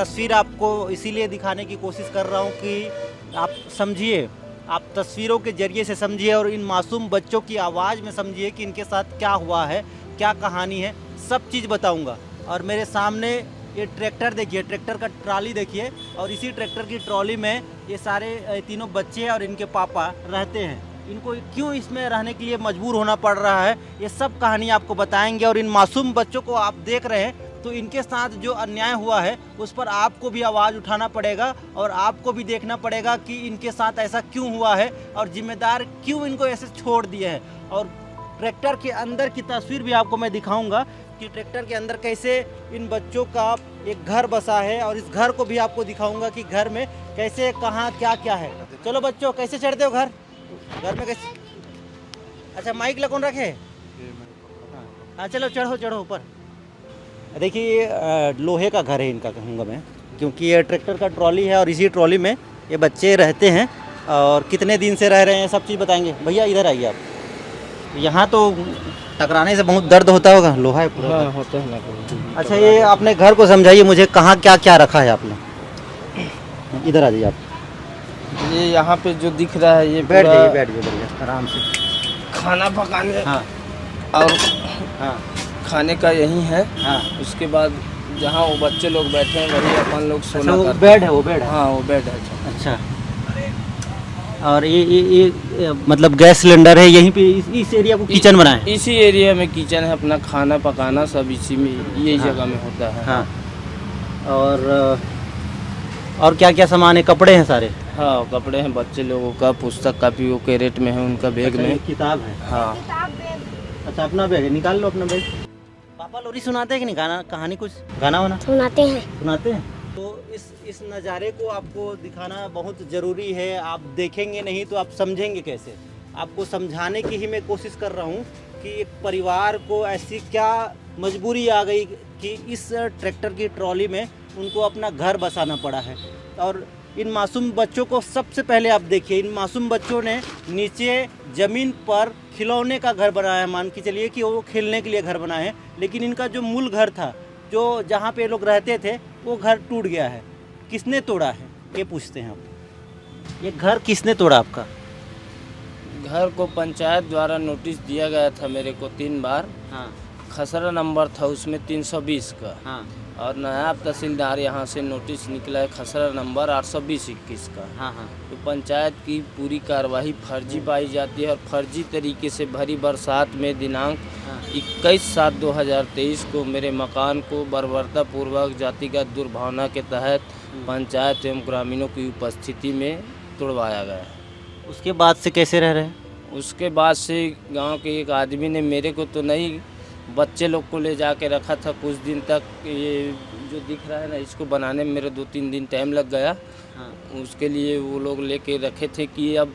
तस्वीर आपको इसीलिए दिखाने की कोशिश कर रहा हूँ कि आप समझिए, आप तस्वीरों के ज़रिए से समझिए और इन मासूम बच्चों की आवाज़ में समझिए कि इनके साथ क्या हुआ है, क्या कहानी है, सब चीज़ बताऊँगा। और मेरे सामने ये ट्रैक्टर देखिए, ट्रैक्टर का ट्राली देखिए, और इसी ट्रैक्टर की ट्रॉली में ये सारे तीनों बच्चे और इनके पापा रहते हैं। इनको क्यों इसमें रहने के लिए मजबूर होना पड़ रहा है, ये सब कहानी आपको बताएंगे। और इन मासूम बच्चों को आप देख रहे हैं तो इनके साथ जो अन्याय हुआ है उस पर आपको भी आवाज़ उठाना पड़ेगा और आपको भी देखना पड़ेगा कि इनके साथ ऐसा क्यों हुआ है और जिम्मेदार क्यों इनको ऐसे छोड़ दिए हैं। और ट्रैक्टर के अंदर की तस्वीर भी आपको मैं दिखाऊंगा कि ट्रैक्टर के अंदर कैसे इन बच्चों का एक घर बसा है, और इस घर को भी आपको दिखाऊंगा कि घर में कैसे, कहाँ, क्या क्या है। चलो बच्चों, कैसे चढ़ते हो घर में कैसे? अच्छा, माइक लगन रखे। हाँ चलो, चढ़ो चढ़ो ऊपर। देखिए ये लोहे का घर है इनका, कहूँगा मैं, क्योंकि ये ट्रैक्टर का ट्रॉली है और इसी ट्रॉली में ये बच्चे रहते हैं और कितने दिन से रह रहे हैं सब चीज़ बताएंगे। भैया इधर आइए आप। यहाँ तो टकराने से बहुत दर्द होता होगा, लोहा है पूरा। हाँ, होता है ना। अच्छा, ये अपने घर को समझाइए मुझे, कहाँ क्या क्या रखा है आपने। इधर आ जाइए आप। ये यहाँ पे जो दिख रहा है ये बैठ जाइए, पूरा बैठ जाइए बढ़िया आराम से। खाना पकाने हाँ और हाँ खाने का यही है। हाँ। उसके बाद जहाँ वो बच्चे लोग बैठे हैं वही अपन लोग अच्छा, सोना वो करते बेड है, वो बेड हैं। है। हाँ, वो बेड है। अच्छा, और ये मतलब गैस सिलेंडर है यहीं पे, इस एरिया को किचन बना है। इसी एरिया में किचन है, अपना खाना पकाना सब इसी में, यही हाँ। जगह में होता है। हाँ, और क्या क्या सामान है, कपड़े हैं सारे। हाँ, कपड़े हैं बच्चे लोगों का, पुस्तक कापी वो कैरेट में है उनका बैग अच्छा, में। ये किताब है। हाँ, अच्छा, अपना बैग है, निकाल लो अपना बैग। पापा लोरी सुनाते हैं कि नहीं, गाना कहानी कुछ गाना वाना सुनाते हैं। सुनाते हैं। तो इस नज़ारे को आपको दिखाना बहुत ज़रूरी है। आप देखेंगे नहीं तो आप समझेंगे कैसे। आपको समझाने की ही मैं कोशिश कर रहा हूँ कि एक परिवार को ऐसी क्या मजबूरी आ गई कि इस ट्रैक्टर की ट्रॉली में उनको अपना घर बसाना पड़ा है। और इन मासूम बच्चों को सबसे पहले आप देखिए, इन मासूम बच्चों ने नीचे ज़मीन पर खिलौने का घर बनाया है। मान के चलिए कि वो खेलने के लिए घर बनाए हैं, लेकिन इनका जो मूल घर था, जो जहाँ पे लोग रहते थे, वो घर टूट गया है। किसने तोड़ा है ये पूछते हैं आप। ये घर किसने तोड़ा आपका? घर को पंचायत द्वारा नोटिस दिया गया था मेरे को 3 बार। हाँ खसरा नंबर था उसमें 320 का। हाँ और नायब तहसीलदार यहाँ से नोटिस निकला है खसरा नंबर 820-21 का। हाँ हाँ तो पंचायत की पूरी कार्रवाई फर्जी पाई जाती है और फर्जी तरीके से भरी बरसात में दिनांक 21/7/2023 को मेरे मकान को बर्बरतापूर्वक जातिगत दुर्भावना के तहत पंचायत एवं ग्रामीणों की उपस्थिति में तोड़वाया गया। उसके बाद से कैसे रह रहे हैं? उसके बाद से गांव के एक आदमी ने, मेरे को तो नहीं, बच्चे लोग को ले जाके रखा था कुछ दिन तक। ये जो दिख रहा है ना, इसको बनाने में मेरे 2-3 दिन टाइम लग गया। हाँ। उसके लिए वो लोग लेके रखे थे कि अब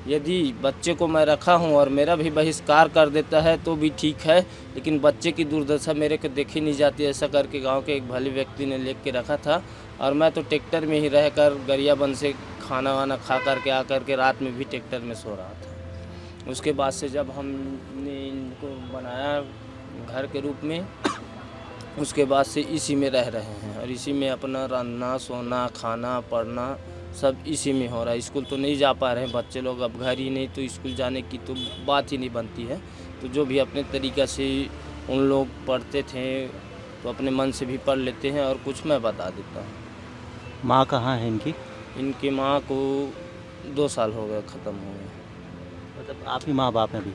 यदि बच्चे को मैं रखा हूँ और मेरा भी बहिष्कार कर देता है तो भी ठीक है, लेकिन बच्चे की दुर्दशा मेरे को देखी नहीं जाती। ऐसा करके गांव के एक भले व्यक्ति ने लेके रखा था और मैं तो ट्रैक्टर में ही रहकर गरियाबंद से खाना वाना खा करके आकर के रात में भी ट्रैक्टर में सो रहा था। उसके बाद से जब हमने इनको बनाया घर के रूप में, उसके बाद से इसी में रह रहे हैं और इसी में अपना रहना, सोना, खाना, पढ़ना सब इसी में हो रहा है। स्कूल तो नहीं जा पा रहे हैं बच्चे लोग, अब घर ही नहीं तो स्कूल जाने की तो बात ही नहीं बनती है। तो जो भी अपने तरीक़ा से उन लोग पढ़ते थे तो अपने मन से भी पढ़ लेते हैं और कुछ मैं बता देता हूँ। माँ कहाँ है इनकी? इनकी माँ को 2 साल हो गए, ख़त्म हो गए। मतलब आप ही माँ बाप हैं अभी?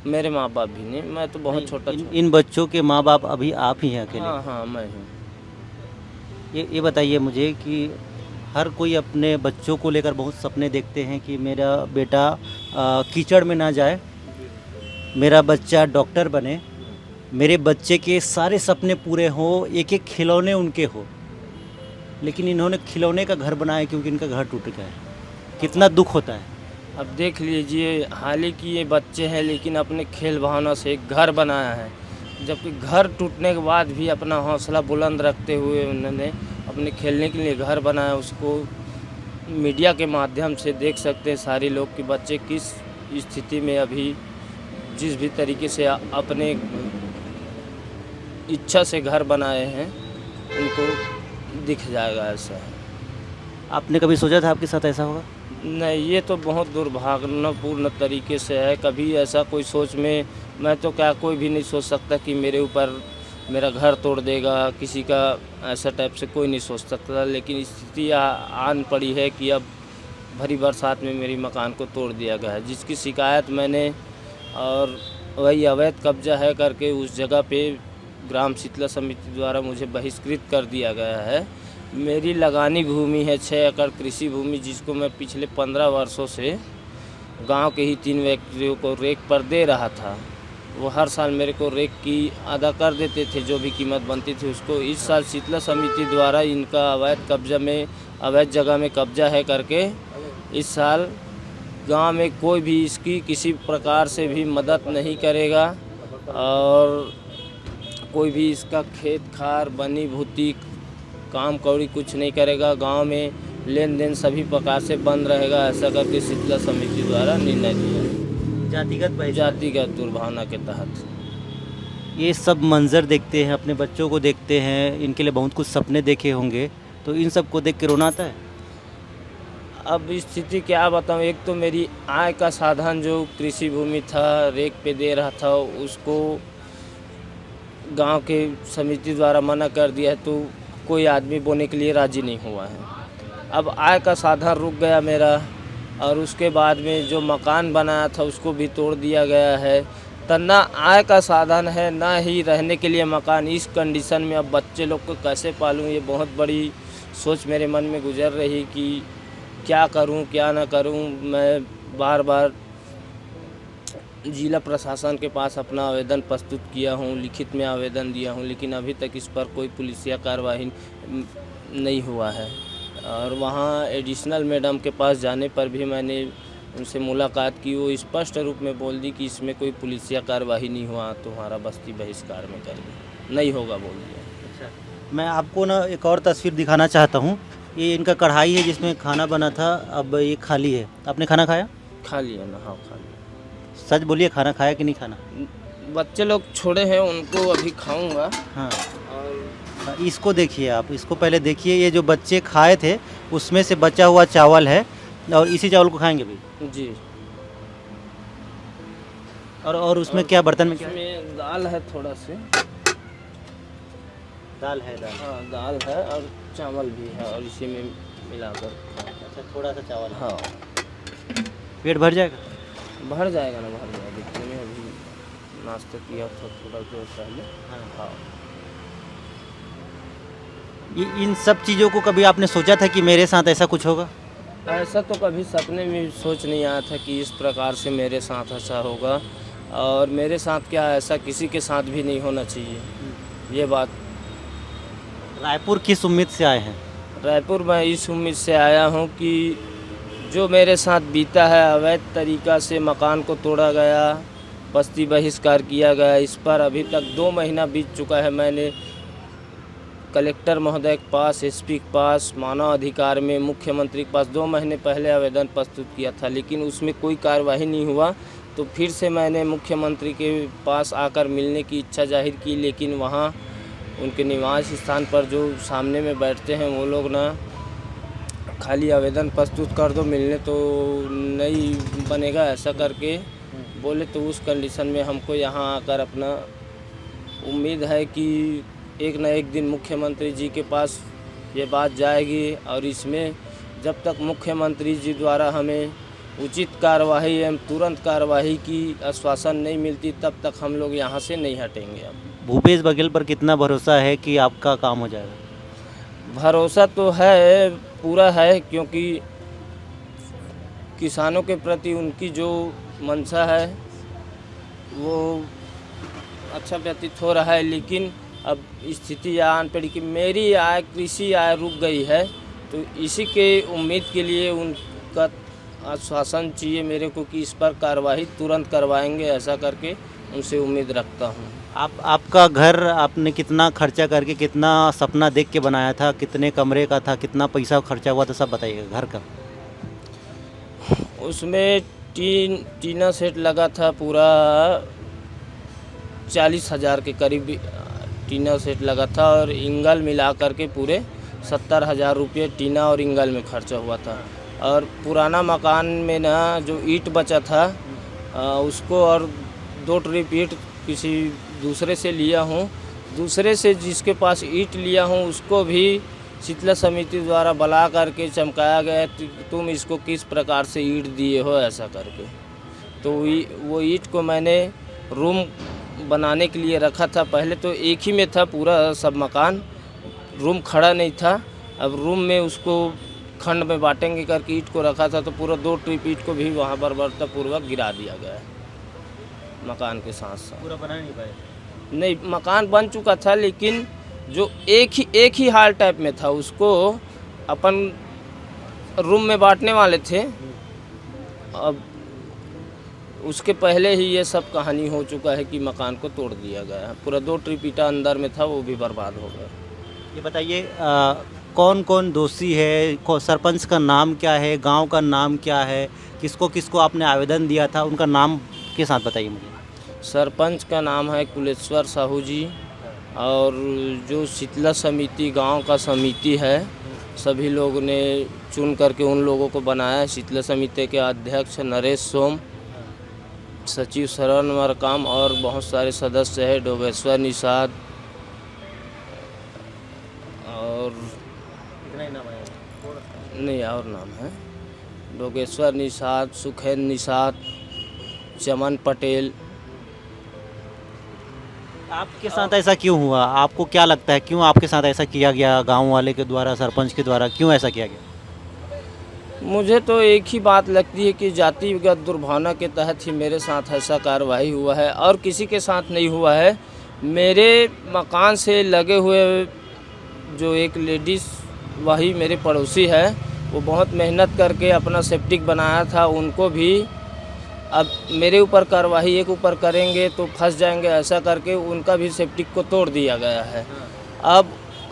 मेरे माँ बाप भी नहीं, मैं तो बहुत छोटा। इन बच्चों के माँ बाप अभी आप ही हैं अकेले? हाँ हाँ, मैं हूँ। ये बताइए मुझे कि हर कोई अपने बच्चों को लेकर बहुत सपने देखते हैं कि मेरा बेटा कीचड़ में ना जाए, मेरा बच्चा डॉक्टर बने, मेरे बच्चे के सारे सपने पूरे हों, एक एक खिलौने उनके हो। लेकिन इन्होंने खिलौने का घर बनाया क्योंकि इनका घर टूट गया है। कितना दुख होता है। अब देख लीजिए, हालांकि ये बच्चे हैं लेकिन अपने खेल भावना से एक घर बनाया है, जबकि घर टूटने के बाद भी अपना हौसला बुलंद रखते हुए उन्होंने अपने खेलने के लिए घर बनाया। उसको मीडिया के माध्यम से देख सकते हैं सारे लोग कि बच्चे किस स्थिति में अभी जिस भी तरीके से अपने इच्छा से घर बनाए हैं, उनको दिख जाएगा ऐसा। आपने कभी सोचा था आपके साथ ऐसा होगा? नहीं, ये तो बहुत दुर्भावनापूर्ण तरीके से है। कभी ऐसा कोई सोच में मैं तो क्या कोई भी नहीं सोच सकता कि मेरे ऊपर मेरा घर तोड़ देगा, किसी का ऐसा टाइप से कोई नहीं सोच सकता। लेकिन स्थिति आन पड़ी है कि अब भरी बरसात में मेरी मकान को तोड़ दिया गया है, जिसकी शिकायत मैंने और वही अवैध कब्जा है करके उस जगह पे ग्राम शीतला समिति द्वारा मुझे बहिष्कृत कर दिया गया है। मेरी लगानी भूमि है 6 एकड़ कृषि भूमि, जिसको मैं पिछले 15 वर्षों से गांव के ही 3 व्यक्तियों को रेक पर दे रहा था। वो हर साल मेरे को रेक की अदा कर देते थे, जो भी कीमत बनती थी उसको। इस साल शीतला समिति द्वारा इनका अवैध जगह में कब्जा है करके इस साल गांव में कोई भी इसकी किसी प्रकार से भी मदद नहीं करेगा और कोई भी इसका खेत खार बनी भूती काम कौड़ी कुछ नहीं करेगा। गांव में लेन देन सभी प्रकार से बंद रहेगा, ऐसा करके शीतला समिति द्वारा निर्णय दिया जातिगत दुर्भावना के तहत। ये सब मंजर देखते हैं, अपने बच्चों को देखते हैं, इनके लिए बहुत कुछ सपने देखे होंगे, तो इन सब को देख के रोना आता है? अब स्थिति क्या बताऊँ, एक तो मेरी आय का साधन जो कृषि भूमि था, रेक पे दे रहा था, उसको गांव के समिति द्वारा मना कर दिया है, तो कोई आदमी बोने के लिए राज़ी नहीं हुआ है। अब आय का साधन रुक गया मेरा, और उसके बाद में जो मकान बनाया था उसको भी तोड़ दिया गया है। तो ना आय का साधन है, ना ही रहने के लिए मकान। इस कंडीशन में अब बच्चे लोग को कैसे पालूँ, ये बहुत बड़ी सोच मेरे मन में गुजर रही कि क्या करूं क्या ना करूं। मैं बार बार जिला प्रशासन के पास अपना आवेदन प्रस्तुत किया हूं, लिखित में आवेदन दिया हूं, लेकिन अभी तक इस पर कोई पुलिसिया कार्रवाई नहीं हुआ है। और वहां एडिशनल मैडम के पास जाने पर भी मैंने उनसे मुलाकात की, वो स्पष्ट रूप में बोल दी कि इसमें कोई पुलिसिया कार्रवाई नहीं हुआ, तुम्हारा बस्ती बहिष्कार में करेंगे, नहीं होगा बोल दिया। अच्छा, मैं आपको ना एक और तस्वीर दिखाना चाहता हूँ। ये इनका कढ़ाई है जिसमें खाना बना था, अब ये खाली है। आपने खाना खाया? खा लिया ना? हाँ खा लिया। सच बोलिए, खाना खाया कि नहीं खाना? बच्चे लोग छोड़े हैं, उनको अभी खाऊंगा। हाँ, और इसको देखिए आप, इसको पहले देखिए। ये जो बच्चे खाए थे उसमें से बचा हुआ चावल है, और इसी चावल को खाएंगे भी जी। और उसमें क्या, बर्तन में क्या है? इसमें दाल है, थोड़ा से दाल है। दाल, हाँ दाल है और चावल भी है, और इसी में मिलाकर। अच्छा, थोड़ा सा चावल है। हाँ पेट भर जाएगा? भर जाएगा ना, भर जाएगा। देखने में अभी नाश्ता किया था थोड़ा देर पहले। हाँ। इन सब चीज़ों को कभी आपने सोचा था कि मेरे साथ ऐसा कुछ होगा? ऐसा तो कभी सपने में सोच नहीं आया था कि इस प्रकार से मेरे साथ ऐसा होगा, और मेरे साथ क्या, ऐसा किसी के साथ भी नहीं होना चाहिए ये बात। रायपुर किस उम्मीद से आए हैं? रायपुर मैं इस उम्मीद से आया हूँ कि जो मेरे साथ बीता है, अवैध तरीक़ा से मकान को तोड़ा गया, बस्ती बहिष्कार किया गया, इस पर अभी तक 2 महीना बीत चुका है। मैंने कलेक्टर महोदय के पास, एसपी के पास, मानव अधिकार में मुख्यमंत्री के पास 2 महीने पहले आवेदन प्रस्तुत किया था, लेकिन उसमें कोई कार्यवाही नहीं हुआ। तो फिर से मैंने मुख्यमंत्री के पास आकर मिलने की इच्छा जाहिर की, लेकिन वहाँ उनके निवास स्थान पर जो सामने में बैठते हैं वो लोग ना खाली आवेदन प्रस्तुत कर दो, मिलने तो नहीं बनेगा ऐसा करके बोले। तो उस कंडीशन में हमको यहाँ आकर अपना उम्मीद है कि एक न एक दिन मुख्यमंत्री जी के पास ये बात जाएगी, और इसमें जब तक मुख्यमंत्री जी द्वारा हमें उचित कार्रवाई एवं तुरंत कार्रवाई की आश्वासन नहीं मिलती, तब तक हम लोग यहाँ से नहीं हटेंगे। अब भूपेश बघेल पर कितना भरोसा है कि आपका काम हो जाएगा? भरोसा तो है, पूरा है, क्योंकि किसानों के प्रति उनकी जो मंशा है वो अच्छा व्यतीत हो रहा है। लेकिन अब स्थिति आन पड़ी कि मेरी आय, कृषि आय रुक गई है, तो इसी के उम्मीद के लिए उनका आश्वासन चाहिए मेरे को कि इस पर कार्रवाई तुरंत करवाएंगे, ऐसा करके उनसे उम्मीद रखता हूँ। आपका घर आपने कितना खर्चा करके, कितना सपना देख के बनाया था, कितने कमरे का था, कितना पैसा खर्चा हुआ था, सब बताइएगा घर का। उसमें टीना सेट लगा था पूरा 40,000 के करीब टीना सेट लगा था, और इंगल मिला करके पूरे 70,000 रुपये टीना और इंगल में खर्चा हुआ था। और पुराना मकान में ना जो ईंट बचा था उसको और 2 ट्रिप ईंट किसी दूसरे से लिया हूँ। दूसरे से जिसके पास ईंट लिया हूँ उसको भी शीतला समिति द्वारा बुला करके चमकाया गया कि तुम इसको किस प्रकार से ईंट दिए हो, ऐसा करके। तो वो ईंट को मैंने रूम बनाने के लिए रखा था। पहले तो एक ही में था पूरा सब मकान, रूम खड़ा नहीं था। अब रूम में उसको खंड में बांटेंगे करके ईंट को रखा था, तो पूरा 2 ट्रिप ईंट को भी वहाँ बर्बरतापूर्वक गिरा दिया गया है मकान के साथ साथ। पूरा बना नहीं पाए? नहीं, मकान बन चुका था, लेकिन जो एक ही हाल टाइप में था उसको अपन रूम में बांटने वाले थे। अब उसके पहले ही ये सब कहानी हो चुका है कि मकान को तोड़ दिया गया है। पूरा 2 ट्रिप ईंटा अंदर में था, वो भी बर्बाद हो गया। ये बताइए कौन कौन दोषी है, सरपंच का नाम क्या है, गांव का नाम क्या है, किसको किसको आपने आवेदन दिया था, उनका नाम के साथ बताइए मुझे। सरपंच का नाम है कुलेश्वर साहू जी, और जो शीतला समिति गांव का समिति है सभी लोगों ने चुन करके उन लोगों को बनाया। शीतला समिति के अध्यक्ष नरेश सोम, सचिव शरण मरकाम और बहुत सारे सदस्य हैं, डोगेश्वर निषाद और इतना ही नाम है? नहीं, और नाम है डोगेश्वर निषाद, सुखेन निषाद, चमन पटेल। आपके साथ ऐसा क्यों हुआ? आपको क्या लगता है क्यों आपके साथ ऐसा किया गया, गांव वाले के द्वारा, सरपंच के द्वारा क्यों ऐसा किया गया? मुझे तो एक ही बात लगती है कि जातिगत दुर्भावना के तहत ही मेरे साथ ऐसा कार्रवाई हुआ है, और किसी के साथ नहीं हुआ है। मेरे मकान से लगे हुए जो एक लेडीज़, वही मेरे पड़ोसी है, वो बहुत मेहनत करके अपना सेप्टिक बनाया था, उनको भी अब मेरे ऊपर कार्रवाई एक ऊपर करेंगे तो फंस जाएंगे, ऐसा करके उनका भी सेप्टिक को तोड़ दिया गया है। अब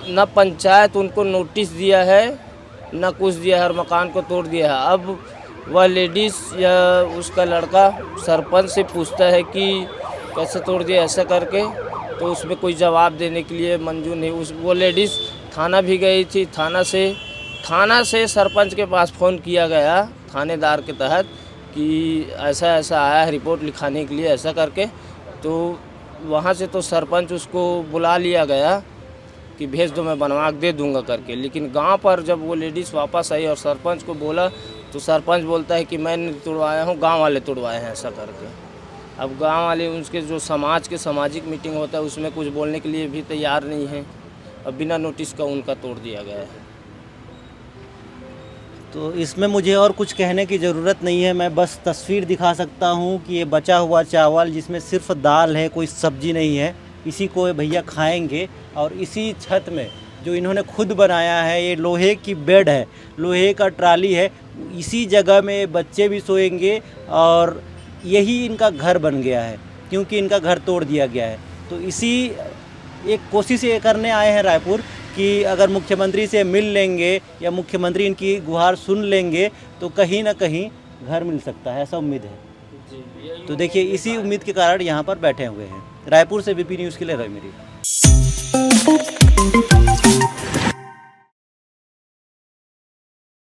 न पंचायत उनको नोटिस दिया है न कुछ दिया है, और मकान को तोड़ दिया है। अब वह लेडीज़ या उसका लड़का सरपंच से पूछता है कि कैसे तोड़ दिया, ऐसा करके, तो उसमें कोई जवाब देने के लिए मंजूर नहीं। वो लेडीज़ थाना भी गई थी, थाना से सरपंच के पास फ़ोन किया गया थानेदार के तहत कि ऐसा ऐसा आया है रिपोर्ट लिखाने के लिए, ऐसा करके। तो वहाँ से तो सरपंच उसको बुला लिया गया कि भेज दो, मैं बनवा के दे दूंगा करके। लेकिन गांव पर जब वो लेडीज़ वापस आई और सरपंच को बोला, तो सरपंच बोलता है कि मैं नहीं तोड़वाया हूँ, गांव वाले तोड़वाए हैं, ऐसा करके। अब गांव वाले उसके जो समाज के सामाजिक मीटिंग होता है उसमें कुछ बोलने के लिए भी तैयार नहीं है। अब बिना नोटिस का उनका तोड़ दिया गया है। तो इसमें मुझे और कुछ कहने की ज़रूरत नहीं है, मैं बस तस्वीर दिखा सकता हूँ कि ये बचा हुआ चावल जिसमें सिर्फ दाल है, कोई सब्जी नहीं है, इसी को ये भैया खाएंगे। और इसी छत में जो इन्होंने खुद बनाया है, ये लोहे की बेड है, लोहे का ट्राली है, इसी जगह में बच्चे भी सोएंगे और यही इनका घर बन गया है, क्योंकि इनका घर तोड़ दिया गया है। तो इसी एक कोशिश ये करने आए हैं रायपुर कि अगर मुख्यमंत्री से मिल लेंगे या मुख्यमंत्री इनकी गुहार सुन लेंगे तो कहीं ना कहीं घर मिल सकता है, ऐसा उम्मीद है। तो देखिए इसी उम्मीद के कारण यहाँ पर बैठे हुए हैं। रायपुर से बीपी न्यूज़ के लिए रवि मेरी।